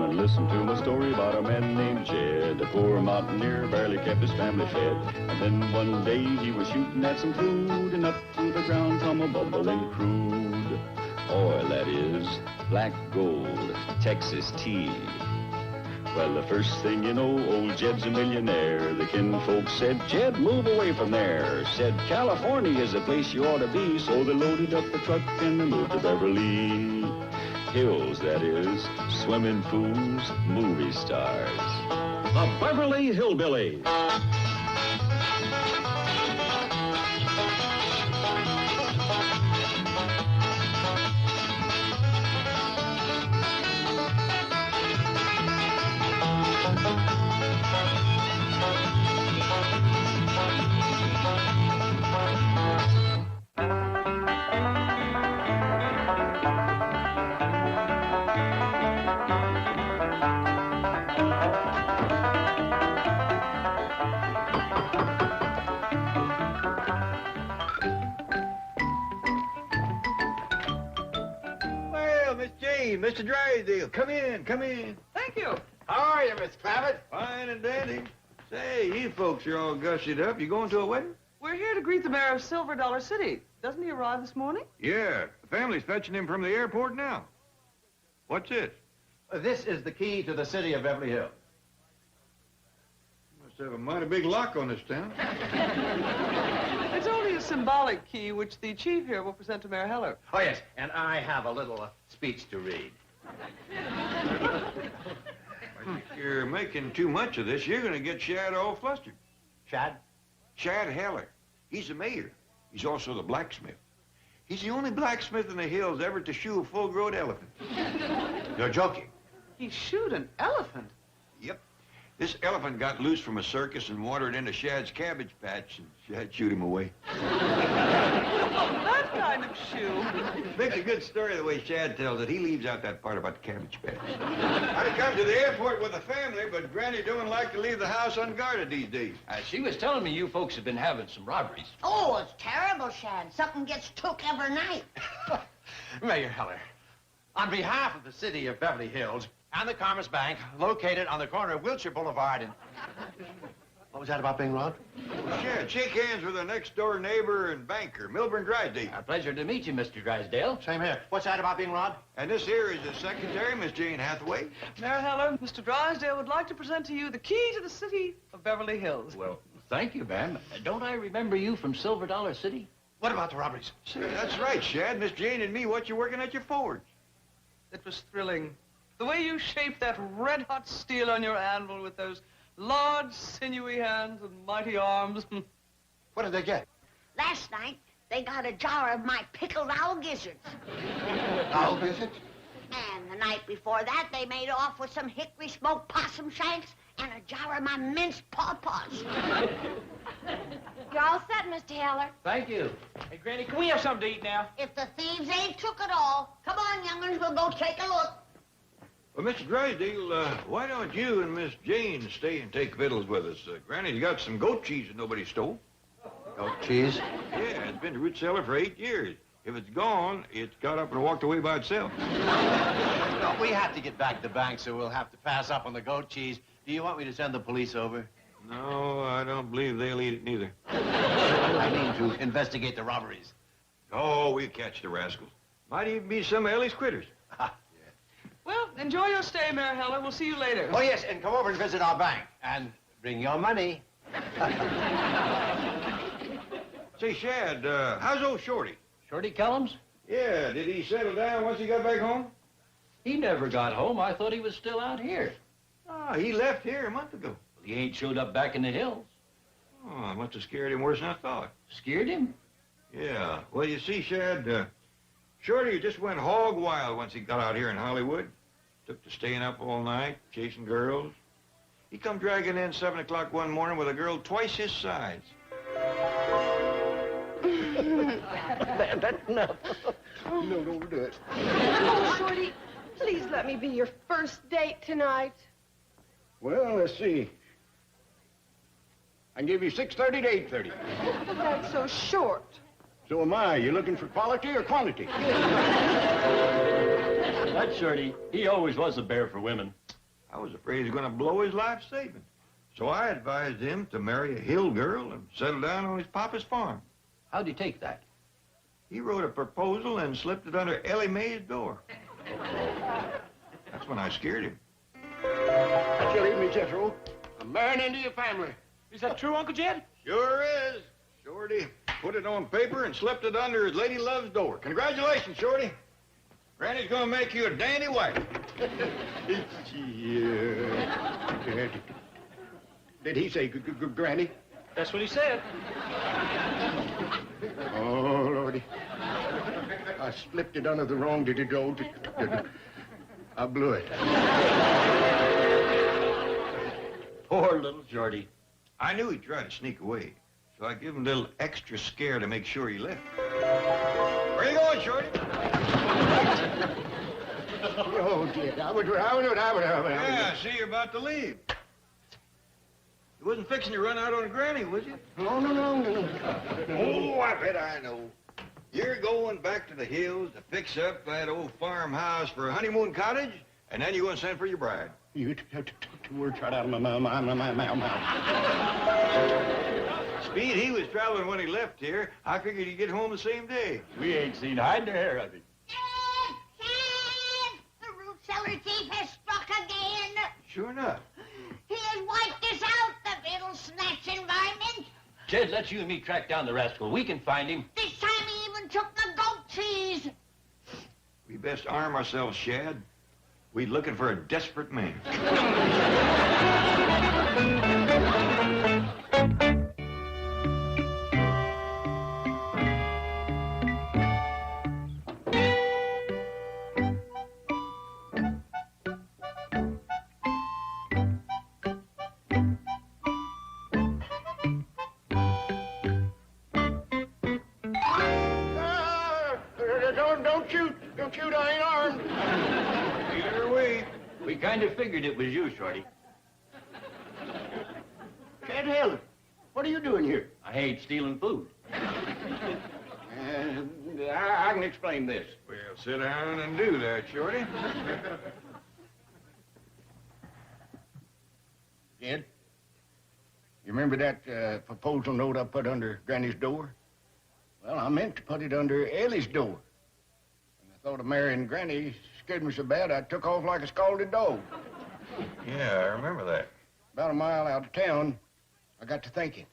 and listen to my story about a man named Jed. A poor mountaineer barely kept his family fed. And then one day he was shooting at some food, and up through the ground come a bubbling crude oil, that is, black gold, Texas tea. Well, the first thing you know, old Jed's a millionaire. The kinfolks said, Jed, move away from there. Said, California is the place you ought to be. So they loaded up the truck and they moved to Beverly Hills, that is, swimming pools, movie stars. The Beverly Hillbillies. Mr. Drysdale, come in, come in. Thank you. How are you, Miss Clampett? Fine and dandy. Say, you folks are all gussied up. You going to a wedding? We're here to greet the mayor of Silver Dollar City. Doesn't he arrive this morning? Yeah, the family's fetching him from the airport now. What's this? This is the key to the city of Beverly Hills. Must have a mighty big lock on this town. It's only a symbolic key which the chief here will present to Mayor Heller. Oh, yes, and I have a little speech to read. I think you're making too much of this. You're going to get Shad all flustered. Shad? Shad Heller. He's the mayor. He's also the blacksmith. He's the only blacksmith in the hills ever to shoe a full-grown elephant. You're joking. He shoot an elephant? Yep. This elephant got loose from a circus and wandered into Shad's cabbage patch, and Shad shoot him away. That kind of shoe. Makes a good story the way Shad tells it. He leaves out that part about the cabbage patch. I come to the airport with the family, but Granny don't like to leave the house unguarded these days. She was telling me you folks have been having some robberies. Oh, it's terrible, Shad. Something gets took every night. Mayor Heller, on behalf of the city of Beverly Hills and the Commerce Bank, located on the corner of Wilshire Boulevard and... What was that about being robbed? Shad, shake hands with our next-door neighbor and banker, Milburn Drysdale. A pleasure to meet you, Mr. Drysdale. Same here. What's that about being robbed? And this here is his secretary, Miss Jane Hathaway. Mayor Heller, Mr. Drysdale would like to present to you the key to the city of Beverly Hills. Well, thank you, ma'am. Don't I remember you from Silver Dollar City? What about the robberies? See, that's right, Shad. Miss Jane and me, what you working at your forge? It was thrilling. The way you shaped that red-hot steel on your anvil with those large, sinewy hands and mighty arms. What did they get? Last night, they got a jar of my pickled owl gizzards. Owl gizzards? And the night before that, they made off with some hickory smoked possum shanks and a jar of my minced pawpaws. You're all set, Mr. Heller. Thank you. Hey, Granny, can we have something to eat now? If the thieves ain't took it all, come on, young'uns, we'll go take a look. Well, Mr. Drysdale, why don't you and Miss Jane stay and take victuals with us? Granny's got some goat cheese that nobody stole. Goat cheese? Yeah, it's been to root cellar for 8 years. If it's gone, it's got up and walked away by itself. No, we have to get back to the bank, so we'll have to pass up on the goat cheese. Do you want me to send the police over? No, I don't believe they'll eat it neither. I mean to investigate the robberies. Oh, we'll catch the rascals. Might even be some of Ellie's critters. Well, enjoy your stay, Mayor Heller. We'll see you later. Oh, yes, and come over and visit our bank. And bring your money. Say, Shad, how's old Shorty? Shorty Kellums? Yeah, did he settle down once he got back home? He never got home. I thought he was still out here. Ah, he left here a month ago. He ain't showed up back in the hills. Oh, I must have scared him worse than I thought. Scared him? Yeah. Well, you see, Shad, Shorty just went hog wild once he got out here in Hollywood. Took to staying up all night, chasing girls. He come dragging in 7 o'clock one morning with a girl twice his size. That's enough. No, don't overdo it. Oh, Shorty, please let me be your first date tonight. Well, let's see. I can give you 6:30 to 8:30. That's so short. So am I. You looking for quality or quantity? That Shorty, he always was a bear for women. I was afraid he was going to blow his life savings. So I advised him to marry a hill girl and settle down on his papa's farm. How'd he take that? He wrote a proposal and slipped it under Ellie Mae's door. That's when I scared him. That's your evening, Jethro. I'm marrying into your family. Is that true, Uncle Jed? Sure is. Shorty put it on paper and slipped it under his lady love's door. Congratulations, Shorty. Granny's gonna make you a dandy wife. Yeah. Did he say Granny? That's what he said. Oh, Lordy. I slipped it under the wrong door. I blew it. Poor little Shorty. I knew he'd try to sneak away, so I gave him a little extra scare to make sure he left. Where you going, Shorty? Oh, dear. Yeah, I see you're about to leave. You wasn't fixing to run out on Granny, was you? No. Oh, I bet I know. You're going back to the hills to fix up that old farmhouse for a honeymoon cottage, and then you're going to send for your bride. You took two words right out of my mouth. Speed he was traveling when he left here, I figured he'd get home the same day. We ain't seen hide nor hair of him. Dad! The root cellar thief has struck again. Sure enough. He has wiped us out, the little snatch environment. Jed, let you and me track down the rascal. We can find him. This time he even took the goat cheese. We best arm ourselves, Shad. We're looking for a desperate man. Don't shoot, I ain't armed. Neither are we. We kind of figured it was you, Shorty. Chad Helen, what are you doing here? I ain't stealing food. I can explain this. Well, sit down and do that, Shorty. Jed, you remember that proposal note I put under Granny's door? Well, I meant to put it under Ellie's door. The thought of marrying Granny scared me so bad I took off like a scalded dog. Yeah, I remember that. About a mile out of town, I got to thinking,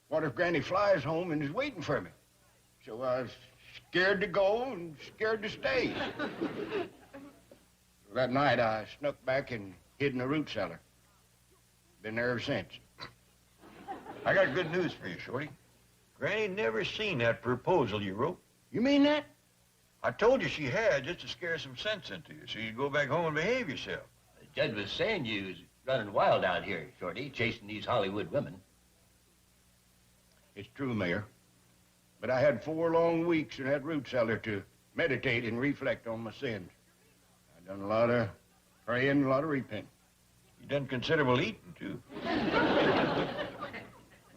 what if Granny flies home and is waiting for me? So I was scared to go and scared to stay. So that night, I snuck back and hid in a root cellar. Been there ever since. I got good news for you, Shorty. Granny never seen that proposal you wrote. You mean that? I told you she had, just to scare some sense into you, so you'd go back home and behave yourself. Jed was saying you was running wild out here, Shorty, chasing these Hollywood women. It's true, Mayor. But I had 4 long weeks in that root cellar to meditate and reflect on my sins. I done a lot of praying, a lot of repenting. You done considerable eating, too.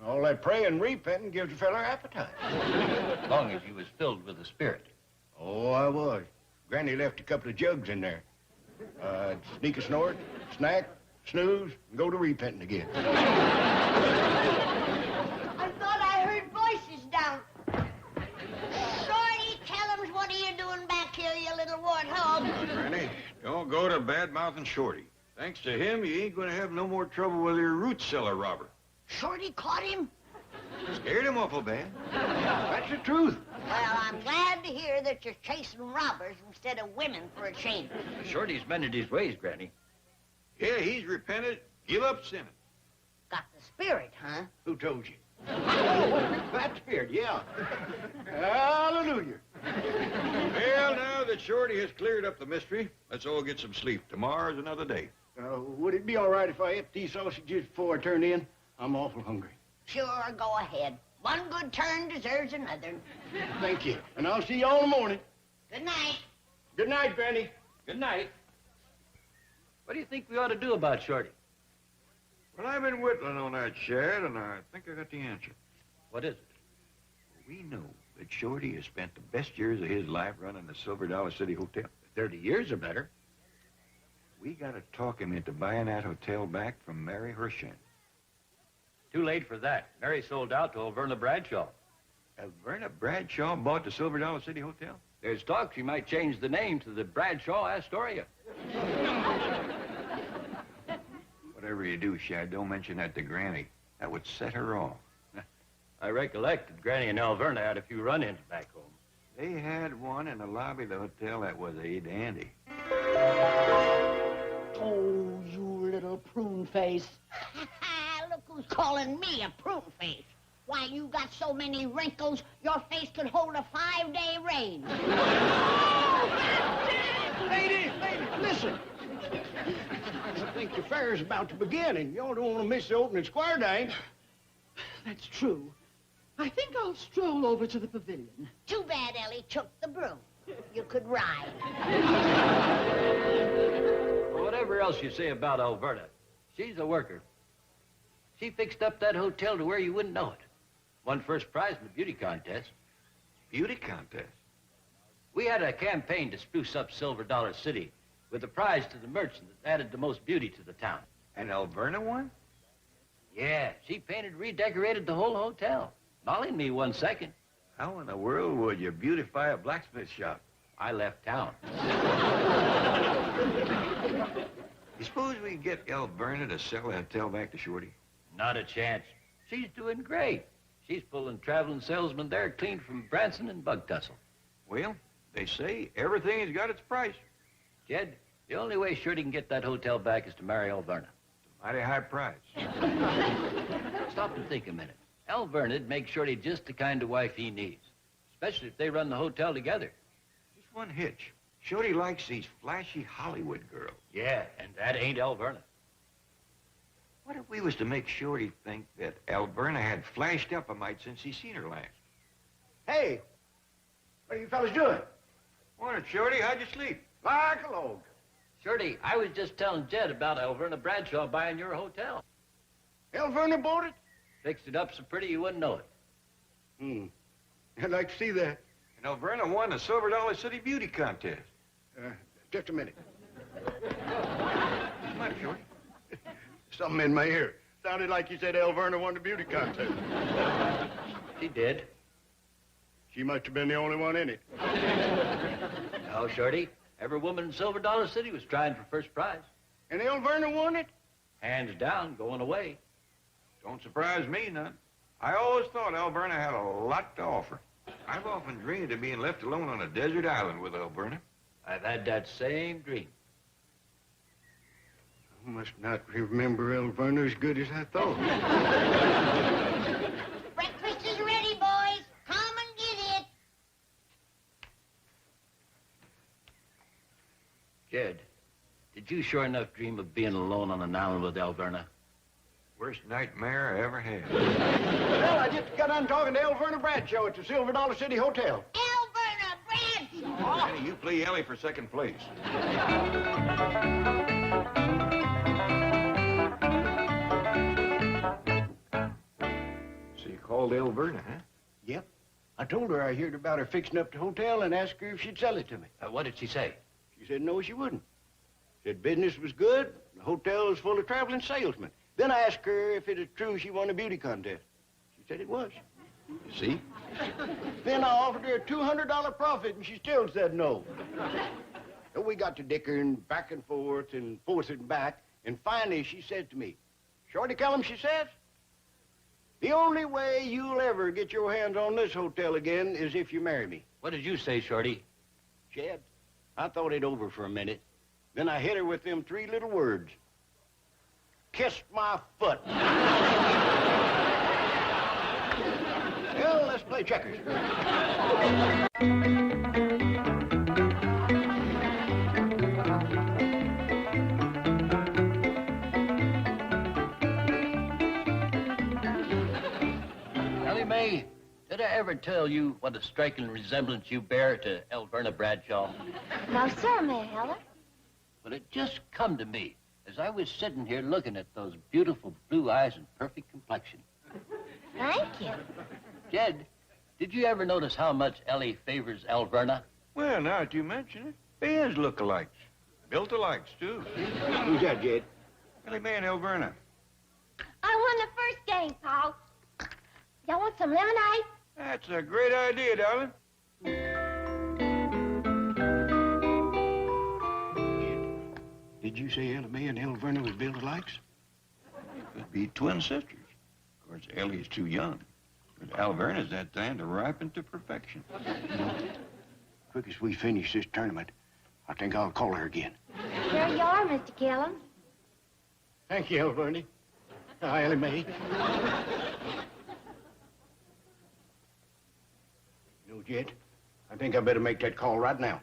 All that praying and repenting gives a fella appetite. As long as you was filled with the Spirit. Oh, I was. Granny left a couple of jugs in there. Sneak a snort, snack, snooze, and go to repenting again. I thought I heard voices down. Shorty, tell 'em what are you doing back here, you little warthog? Granny, don't go to bad-mouthing Shorty. Thanks to him, you ain't gonna have no more trouble with your root cellar robber. Shorty caught him? Scared him awful bad. That's the truth. Well, I'm glad to hear that you're chasing robbers instead of women for a change. Shorty's mended his ways, Granny. Yeah, he's repented. Give up sinning. Got the spirit, huh? Who told you? That spirit, yeah. Hallelujah. Well, now that Shorty has cleared up the mystery, let's all get some sleep. Tomorrow's another day. Would it be all right if I ate these sausages before I turn in? I'm awful hungry. Sure, go ahead. One good turn deserves another. Thank you. And I'll see you all in the morning. Good night. Good night, Granny. Good night. What do you think we ought to do about Shorty? Well, I've been whittling on that, Shad, and I think I got the answer. What is it? We know that Shorty has spent the best years of his life running the Silver Dollar City Hotel. 30 years or better. We got to talk him into buying that hotel back from Mary Hershon. Too late for that. Mary sold out to Alverna Bradshaw. Alverna Bradshaw bought the Silver Dollar City Hotel? There's talk she might change the name to the Bradshaw Astoria. Whatever you do, Shad, don't mention that to Granny. That would set her off. I recollect that Granny and Alverna had a few run-ins back home. They had one in the lobby of the hotel that was a dandy. Oh, you little prune face. Look who's calling me a prune face. Why, you got so many wrinkles, your face could hold a 5-day rain. Lady, listen. I think the fair's about to begin, and y'all don't want to miss the opening square dance. That's true. I think I'll stroll over to the pavilion. Too bad Ellie took the broom. You could ride. Whatever else you say about Alverna, she's a worker. She fixed up that hotel to where you wouldn't know it. Won first prize in the beauty contest. Beauty contest? We had a campaign to spruce up Silver Dollar City with a prize to the merchant that added the most beauty to the town. And Alverna won? Yeah, she painted, redecorated the whole hotel. Molly and me won second. How in the world would you beautify a blacksmith shop? I left town. You suppose we can get Alverna to sell the hotel back to Shorty? Not a chance. She's doing great. She's pulling traveling salesmen there clean from Branson and Bug Tussle. Well, they say everything has got its price. Jed, the only way Shorty can get that hotel back is to marry Alverna. Mighty high price. Stop and think a minute. Alverna'd make Shorty just the kind of wife he needs, especially if they run the hotel together. Just one hitch. Shorty likes these flashy Hollywood girls. Yeah, and that ain't Alverna. What if we was to make Shorty think that Alverna had flashed up a mite since he seen her last? Hey, what are you fellas doing? Morning, Shorty. How'd you sleep? Like a log. Shorty, I was just telling Jed about Alverna Bradshaw buying your hotel. Alverna bought it? Fixed it up so pretty you wouldn't know it. I'd like to see that. And Alverna won the Silver Dollar City Beauty Contest. Just a minute. Come on, Shorty. Something in my ear. Sounded like you said Alverna won the beauty contest. She did. She must have been the only one in it. No, Shorty. Every woman in Silver Dollar City was trying for first prize. And Alverna won it? Hands down, going away. Don't surprise me none. I always thought Alverna had a lot to offer. I've often dreamed of being left alone on a desert island with Alverna. I've had that same dream. I must not remember Alverna as good as I thought. Breakfast is ready, boys. Come and get it. Jed, did you sure enough dream of being alone on an island with Alverna? Worst nightmare I ever had. Well, I just got done talking to Alverna Bradshaw at the Silver Dollar City Hotel. Alverna Bradshaw. Henny, you play Ellie for second place. So you called Alverna, huh? Yep. I told her I heard about her fixing up the hotel and asked her if she'd sell it to me. What did she say? She said no, she wouldn't. Said business was good, the hotel was full of traveling salesmen. Then I asked her if it was true she won a beauty contest. She said it was. You see? Then I offered her a $200 profit, and she still said no. So we got to dickering back and forth and back, and finally she said to me, Shorty Kellum, she says, the only way you'll ever get your hands on this hotel again is if you marry me. What did you say, Shorty? Jed, I thought it over for a minute. Then I hit her with them 3 little words. Kissed my foot. Well, let's play checkers. Ellie Mae, did I ever tell you what a striking resemblance you bear to Alverna Bradshaw? No, sir, may I, Heller? But it just come to me as I was sitting here looking at those beautiful blue eyes and perfect complexion. Thank you. Jed, did you ever notice how much Ellie favors Alverna? Well, now that you mention it, they is lookalikes. Built alikes, too. Who's that, Jed? Ellie Mae and Elverna. I won the first game, Paul. Y'all want some lemonade? That's a great idea, darling. Did you say Ellie Mae and Elverna was built alikes? Could be twin sisters. Of course, Ellie's too young. But Alverna's that time to ripen to perfection. Quick as we finish this tournament, I think I'll call her again. Here you are, Mr. Kellum. Thank you, Elverna. Hi, Ellie Mae. No, Jed, I think I better make that call right now.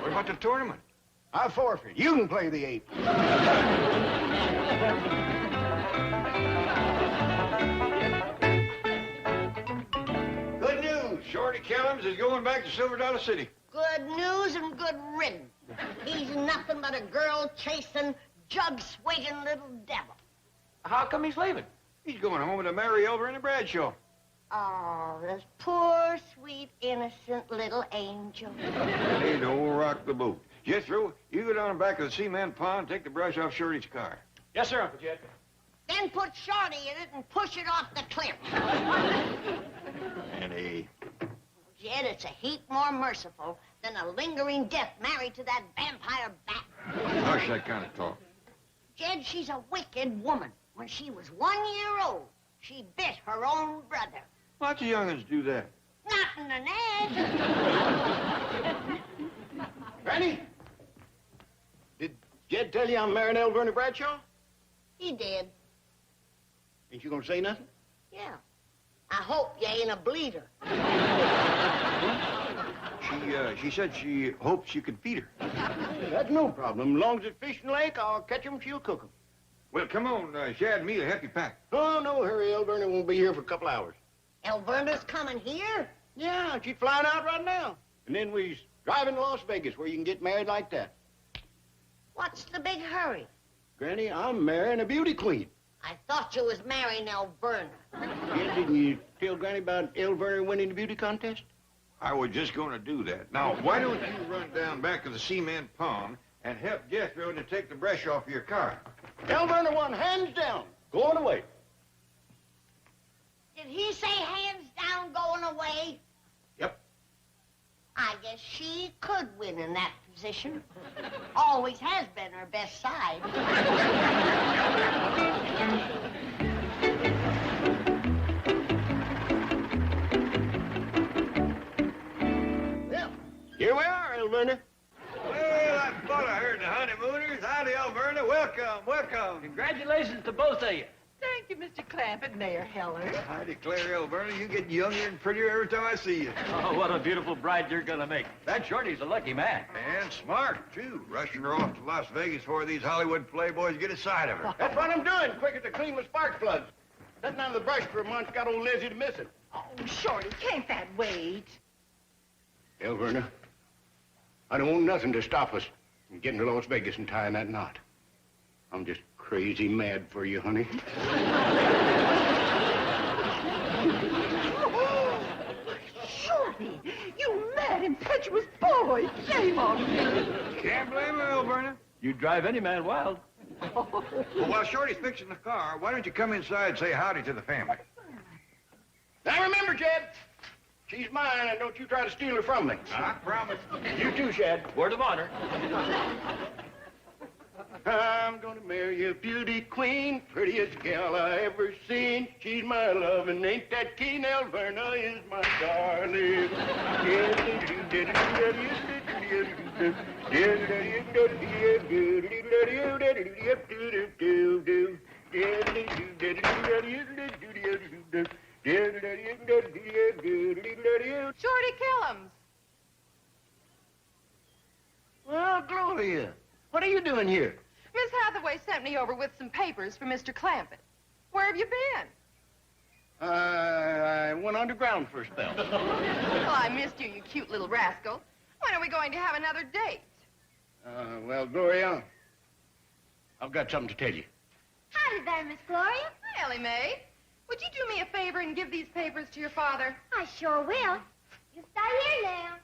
What about the tournament? I forfeit. You can play the ape. Good news. Shorty Kellums is going back to Silver Dollar City. Good news and good riddance. He's nothing but a girl-chasing, jug-swigging little devil. How come he's leaving? He's going home to marry Elverna Bradshaw. Oh, this poor, sweet, innocent little angel. Hey, don't rock the boat. Jethro, you go down back of the cement pond and take the brush off Shorty's car. Yes, sir, Uncle Jed. Then put Shorty in it and push it off the cliff. Annie. Jed, it's a heap more merciful than a lingering death married to that vampire bat. Hush that kind of talk. Jed, she's a wicked woman. When she was 1 year old, she bit her own brother. Lots of young'uns do that. Not in an egg. Granny? Did Jed tell you I'm marrying Elverna Bradshaw? He did. Ain't you gonna say nothing? Yeah. I hope you ain't a bleeder. She said she hopes you can feed her. That's no problem. As long as it's fish in the lake, I'll catch 'em, she'll cook 'em. Well, come on, Shad and me will help you pack. No hurry. Elverna won't be here for a couple hours. Elverna's coming here? Yeah, she's flying out right now. And then we's driving to Las Vegas where you can get married like that. What's the big hurry? Granny, I'm marrying a beauty queen. I thought you was marrying Elverna. Yeah, didn't you tell Granny about Elverna winning the beauty contest? I was just going to do that. Now, why don't you run down back of the cement pond and help Jethro to take the brush off your car? Elverna won hands down. Going away. Did he say hands down going away? Yep. I guess she could win in that position. Always has been her best side. Well, here we are, Elverna. Well, I thought I heard the honeymooners. Howdy, Elverna. Welcome, welcome. Congratulations to both of you. Thank you, Mr. Clampett, Mayor Heller. I declare, Elverna, you get younger and prettier every time I see you. Oh, what a beautiful bride you're gonna make. That Shorty's a lucky man. And smart, too. Rushing her off to Las Vegas before these Hollywood playboys get a sight of her. That's what I'm doing, quick as a clean with spark plugs. Sitting under the brush for a month got old Lizzie to missing. Oh, Shorty, can't that wait? Elverna, I don't want nothing to stop us from getting to Las Vegas and tying that knot. I'm just crazy mad for you, honey. Shorty, you mad, impetuous boy. Shame on you. Can't blame her, Elverna. You'd drive any man wild. Well, while Shorty's fixing the car, why don't you come inside and say howdy to the family? Now remember, Jed, she's mine, and don't you try to steal her from me. I promise. You too, Shad. Word of honor. I'm gonna marry a beauty queen, prettiest gal I ever seen. She's my love, and ain't that keen? Elverna is my darling. Shorty Kellums. Well, Gloria, what are you doing here? Miss Hathaway sent me over with some papers for Mr. Clampett. Where have you been? I went underground for a spell. Well, I missed you, you cute little rascal. When are we going to have another date? Well, Gloria, I've got something to tell you. Howdy there, Miss Gloria. Hi, Ellie Mae. Would you do me a favor and give these papers to your father? I sure will. You stay here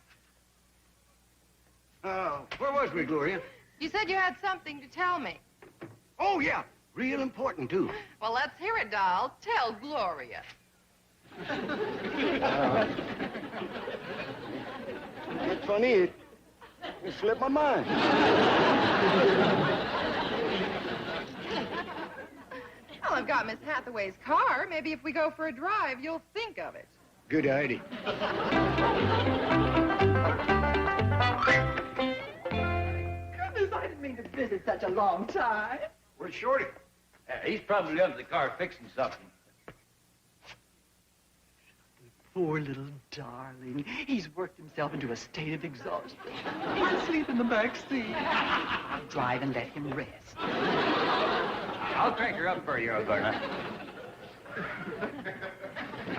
now. Where was we, Gloria? You said you had something to tell me. Oh, yeah. Real important, too. Well, let's hear it, doll. Tell Gloria. It's funny, it slipped my mind. Well, I've got Miss Hathaway's car. Maybe if we go for a drive, you'll think of it. Good idea. Goodness, I didn't mean to visit such a long time. Where's Shorty? He's probably under the car fixing something. Poor little darling. He's worked himself into a state of exhaustion. He'll sleep in the back seat. I'll drive and let him rest. I'll crank her up for you, Alberta.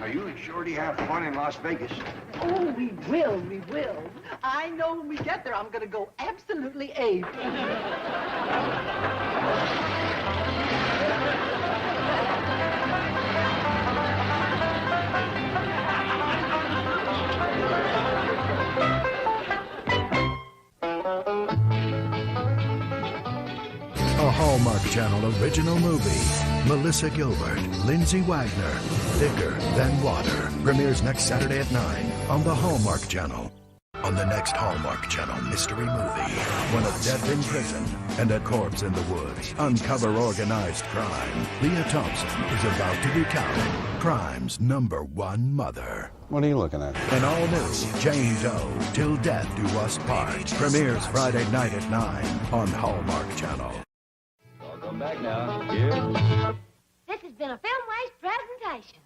Now, you and Shorty have fun in Las Vegas. Oh, we will, we will. I know when we get there, I'm going to go absolutely ape. A Hallmark Channel original movie. Melissa Gilbert, Lindsay Wagner, Thicker Than Water. Premieres next Saturday at 9 on the Hallmark Channel. On the next Hallmark Channel mystery movie, when a death in prison and a corpse in the woods uncover organized crime, Leah Thompson is about to become crime's #1 mother. What are you looking at? An all-new Jane Doe, Till Death Do Us Part. Premieres Friday night at 9 on Hallmark Channel. Welcome back now. Here. This has been a Filmways presentation.